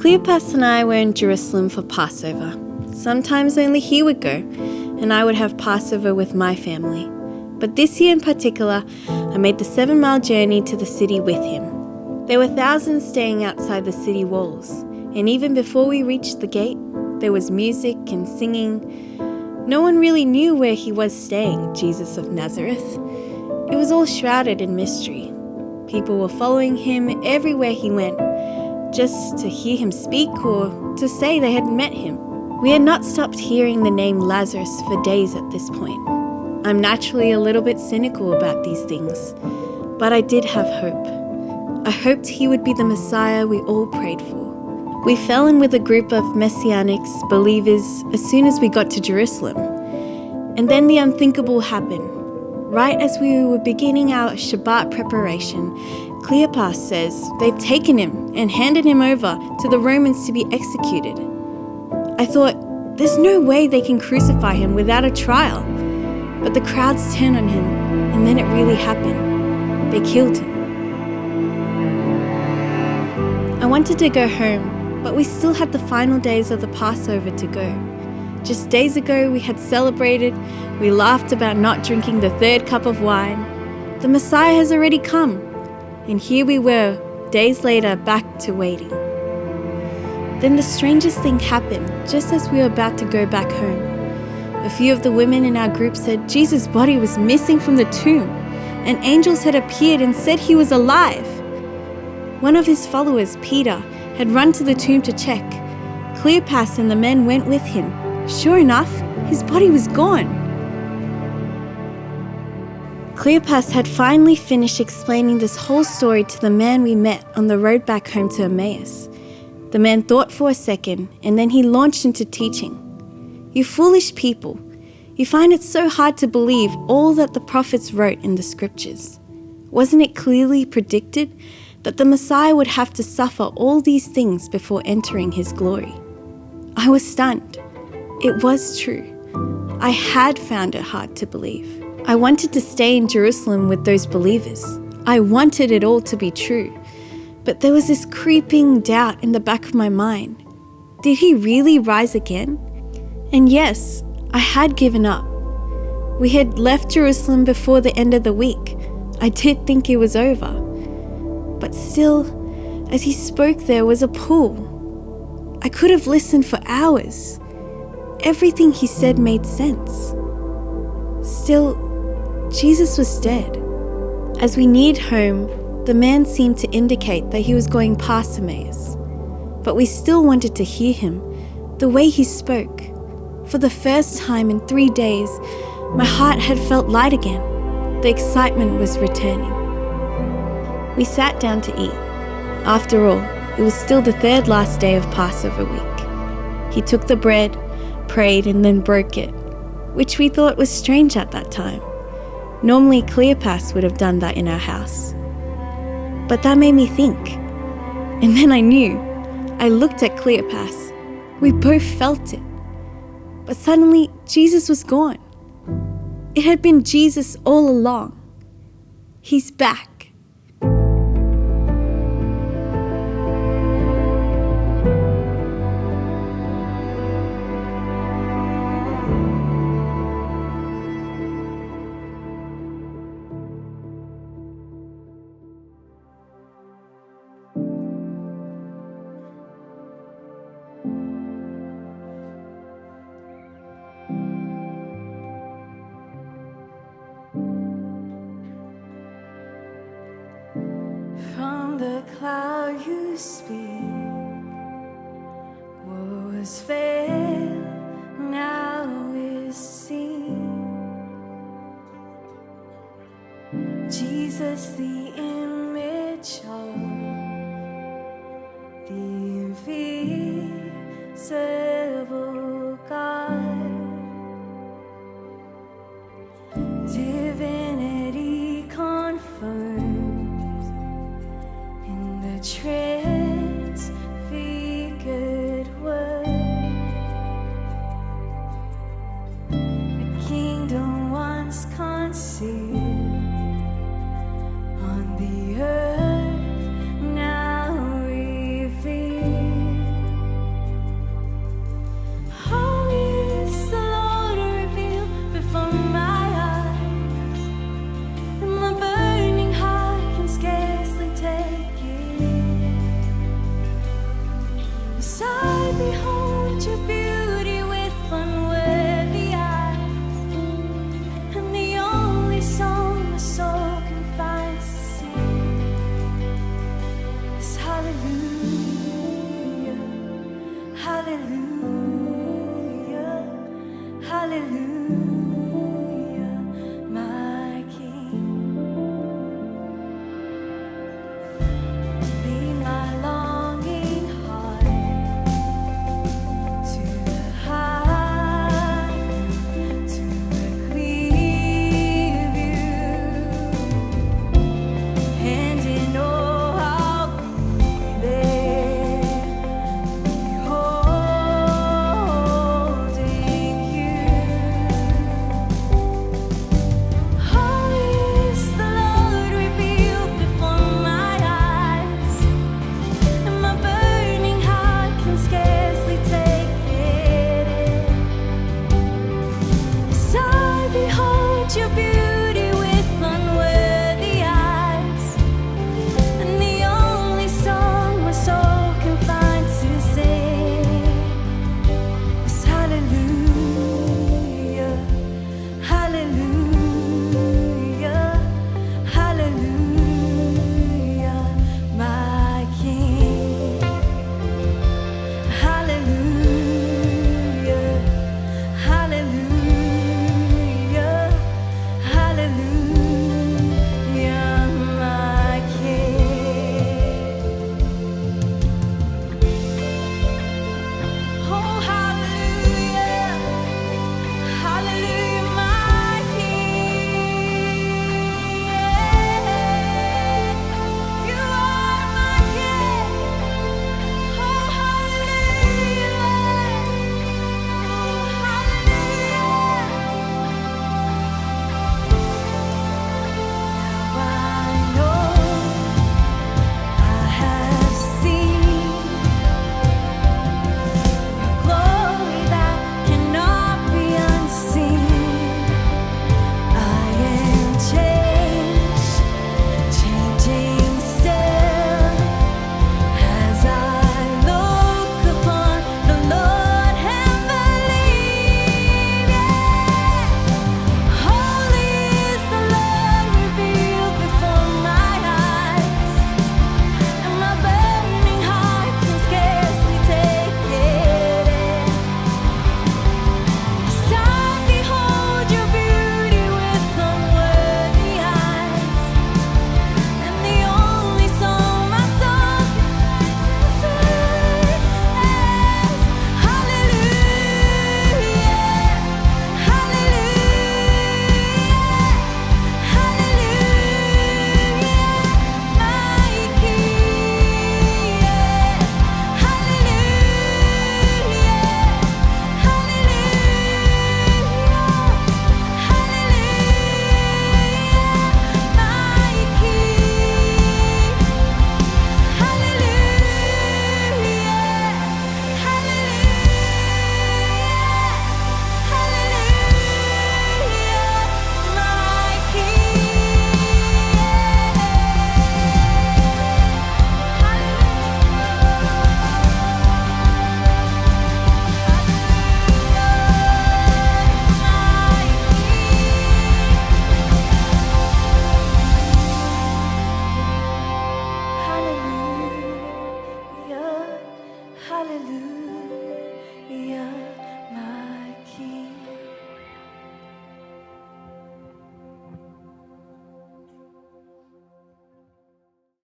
Cleopas and I were in Jerusalem for Passover. Sometimes only he would go, and I would have Passover with my family. But this year in particular, I made the 7-mile journey to the city with him. There were thousands staying outside the city walls, and even before we reached the gate, there was music and singing. No one really knew where he was staying, Jesus of Nazareth. It was all shrouded in mystery. People were following him everywhere he went, just to hear him speak or to say they had met him. We had not stopped hearing the name Lazarus for days at this point. I'm naturally a little bit cynical about these things, but I did have hope. I hoped he would be the Messiah we all prayed for. We fell in with a group of messianics, believers, as soon as we got to Jerusalem. And then the unthinkable happened. Right as we were beginning our Shabbat preparation, Cleopas says they've taken him and handed him over to the Romans to be executed. I thought, there's no way they can crucify him without a trial. But the crowds turned on him, and then it really happened. They killed him. I wanted to go home, but we still had the final days of the Passover to go. Just days ago we had celebrated, we laughed about not drinking the 3rd cup of wine. The Messiah has already come, and here we were, days later, back to waiting. Then the strangest thing happened, just as we were about to go back home. A few of the women in our group said Jesus' body was missing from the tomb, and angels had appeared and said he was alive. One of his followers, Peter, had run to the tomb to check. Cleopas and the men went with him. Sure enough, his body was gone. Cleopas had finally finished explaining this whole story to the man we met on the road back home to Emmaus. The man thought for a second, and then he launched into teaching. You foolish people, you find it so hard to believe all that the prophets wrote in the scriptures. Wasn't it clearly predicted that the Messiah would have to suffer all these things before entering his glory? I was stunned. It was true. I had found it hard to believe. I wanted to stay in Jerusalem with those believers. I wanted it all to be true. But there was this creeping doubt in the back of my mind. Did he really rise again? And yes, I had given up. We had left Jerusalem before the end of the week. I did think it was over. But still, as he spoke, there was a pull. I could have listened for hours. Everything he said made sense. Still, Jesus was dead. As we neared home, the man seemed to indicate that he was going past Emmaus. But we still wanted to hear him, the way he spoke. For the first time in 3 days, my heart had felt light again. The excitement was returning. We sat down to eat. After all, it was still the 3rd last day of Passover week. He took the bread, prayed, and then broke it, which we thought was strange at that time. Normally, Cleopas would have done that in our house. But that made me think. And then I knew. I looked at Cleopas. We both felt it. But suddenly, Jesus was gone. It had been Jesus all along. He's back. From the cloud you speak, what was veiled now is seen. Jesus, the